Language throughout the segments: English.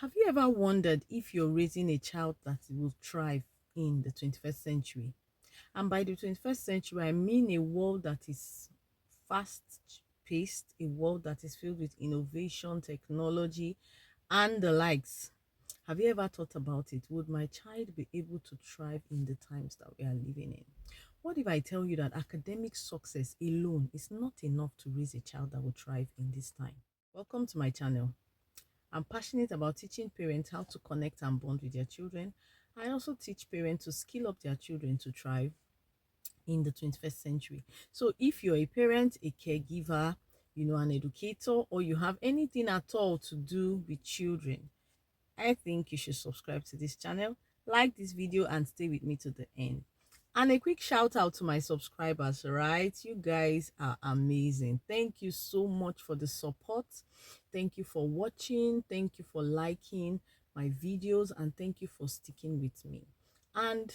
Have you ever wondered if you're raising a child that will thrive in the 21st century? And by the 21st century, I mean a world that is fast paced, a world that is filled with innovation, technology, and the likes. Have you ever thought about it? Would my child be able to thrive in the times that we are living in? What if I tell you that academic success alone is not enough to raise a child that will thrive in this time? Welcome to my channel. I'm passionate about teaching parents how to connect and bond with their children. I also teach parents to skill up their children to thrive in the 21st century. So if you're a parent, a caregiver, an educator, or you have anything at all to do with children, I think you should subscribe to this channel, like this video, and stay with me to the end. And a quick shout out to my subscribers, right? You guys are amazing. Thank you so much for the support. Thank you for watching. Thank you for liking my videos, and thank you for sticking with me. And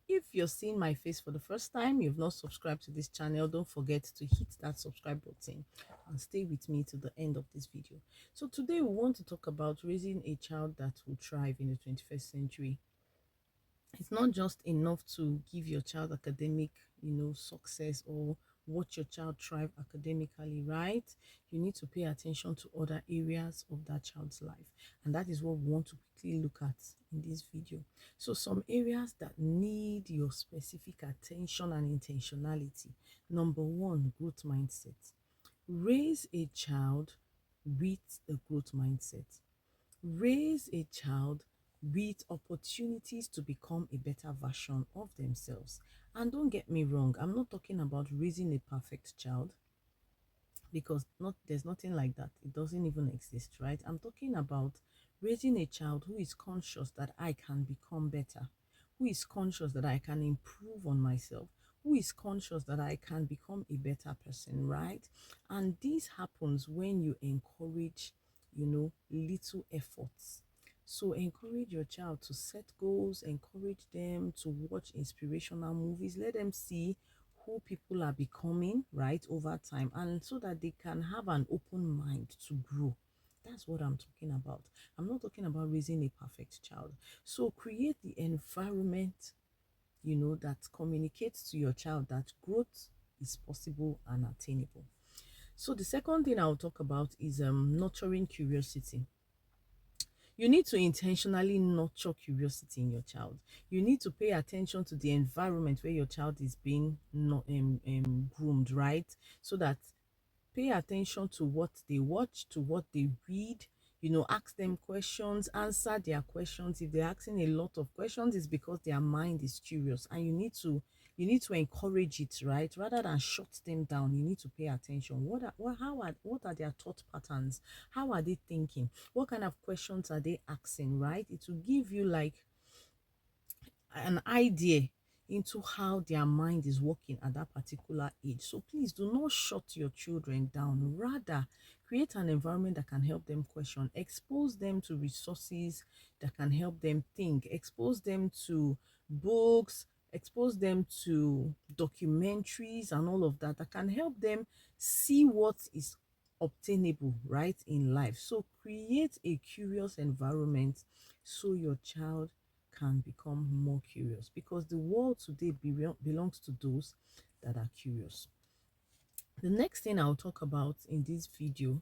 if you're seeing my face for the first time, you've not subscribed to this channel, don't forget to hit that subscribe button and stay with me to the end of this video. So today we want to talk about raising a child that will thrive in the 21st century. It's not just enough to give your child academic, success or watch your child thrive academically, right? You need to pay attention to other areas of that child's life. And that is what we want to quickly look at in this video. So some areas that need your specific attention and intentionality. Number one, growth mindset. Raise a child with a growth mindset. Raise a child with opportunities to become a better version of themselves. And don't get me wrong, I'm not talking about raising a perfect child, because there's nothing like that. It doesn't even exist, right? I'm talking about raising a child who is conscious that I can become better, who is conscious that I can improve on myself, who is conscious that I can become a better person, right? And this happens when you encourage, little efforts. So encourage your child to set goals, encourage them to watch inspirational movies, let them see who people are becoming, right, over time, and so that they can have an open mind to grow. That's what I'm talking about. I'm not talking about raising a perfect child. So create the environment, that communicates to your child that growth is possible and attainable. So the second thing I'll talk about is nurturing curiosity. You need to intentionally nurture curiosity in your child. You need to pay attention to the environment where your child is being groomed, right? So that pay attention to what they watch, to what they read, ask them questions, answer their questions. If they're asking a lot of questions, it's because their mind is curious, and you need to encourage it, right? Rather than shut them down, you need to pay attention. What are their thought patterns? How are they thinking? What kind of questions are they asking, right? It will give you like an idea into how their mind is working at that particular age. So please do not shut your children down. Rather, create an environment that can help them question, expose them to resources that can help them think, expose them to books, expose them to documentaries and all of that can help them see what is obtainable, right, in life. So create a curious environment so your child can become more curious, because the world today belongs to those that are curious. The next thing I'll talk about in this video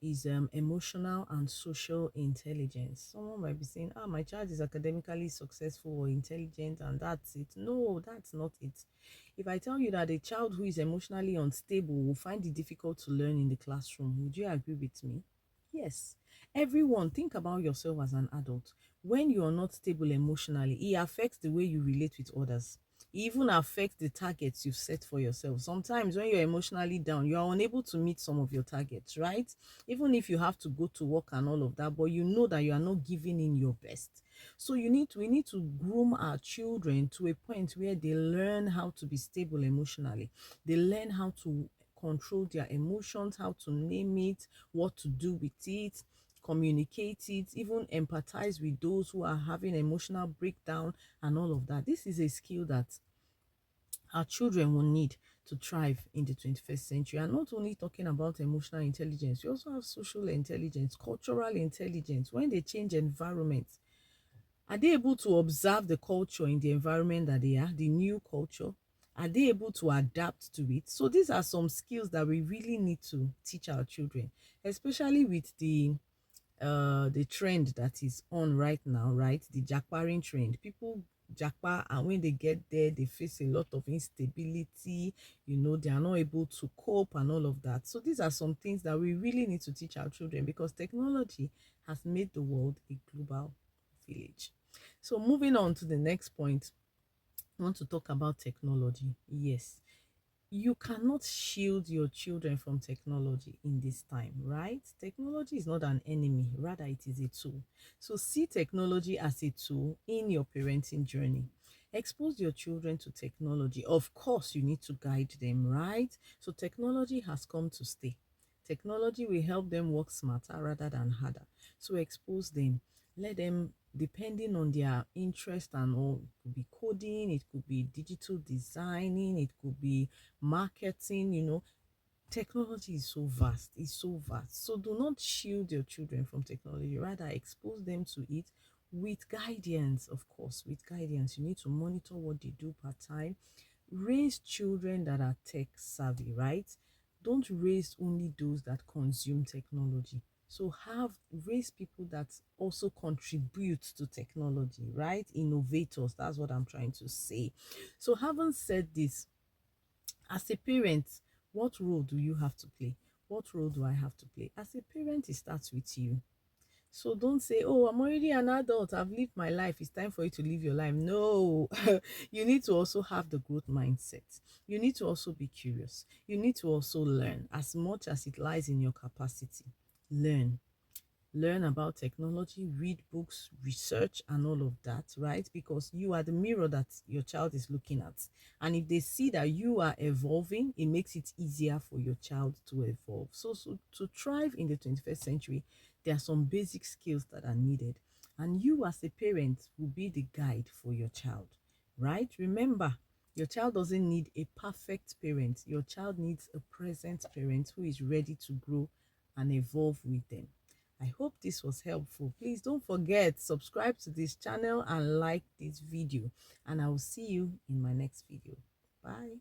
is emotional and social intelligence. Someone might be saying, my child is academically successful or intelligent and that's it. No, that's not it. If I tell you that a child who is emotionally unstable will find it difficult to learn in the classroom, would you agree with me? Yes. Everyone, think about yourself as an adult. When you are not stable emotionally, it affects the way you relate with others. It even affects the targets you've set for yourself. Sometimes when you're emotionally down, you are unable to meet some of your targets, right? Even if you have to go to work and all of that, but you know that you are not giving in your best. So we need to groom our children to a point where they learn how to be stable emotionally. They learn how to control their emotions, how to name it, what to do with it, communicate it, even empathize with those who are having emotional breakdown and all of that. This is a skill that our children will need to thrive in the 21st century. And not only talking about emotional intelligence, we also have social intelligence, cultural intelligence. When they change environment, are they able to observe the culture in the environment that they are, the new culture? Are they able to adapt to it? So these are some skills that we really need to teach our children, especially with the trend that is on right now, right? The jackparing trend. People jackpar, and when they get there, they face a lot of instability. They are not able to cope and all of that. So these are some things that we really need to teach our children, because technology has made the world a global village. So moving on to the next point, I want to talk about technology. Yes, you cannot shield your children from technology in this time, right? Technology is not an enemy, rather it is a tool. So see technology as a tool in your parenting journey. Expose your children to technology. Of course, you need to guide them, right? So technology has come to stay. Technology will help them work smarter rather than harder. So expose them. Let them, depending on their interest and all, it could be coding, it could be digital designing, it could be marketing. Technology is so vast, it's so vast. So do not shield your children from technology, rather expose them to it with guidance. Of course, with guidance. You need to monitor what they do part time. Raise children that are tech savvy, right? Don't raise only those that consume technology. So have raise people that also contribute to technology, right? Innovators, that's what I'm trying to say. So having said this, as a parent, what role do you have to play? What role do I have to play? As a parent, it starts with you. So don't say, oh, I'm already an adult, I've lived my life, it's time for you to live your life. No, you need to also have the growth mindset. You need to also be curious. You need to also learn as much as it lies in your capacity. Learn. Learn about technology, read books, research, and all of that, right? Because you are the mirror that your child is looking at. And if they see that you are evolving, it makes it easier for your child to evolve. So to thrive in the 21st century, there are some basic skills that are needed. And you, as a parent, will be the guide for your child, right? Remember, your child doesn't need a perfect parent. Your child needs a present parent who is ready to grow and evolve with them. I hope this was helpful. Please don't forget, subscribe to this channel and like this video. And I will see you in my next video. Bye.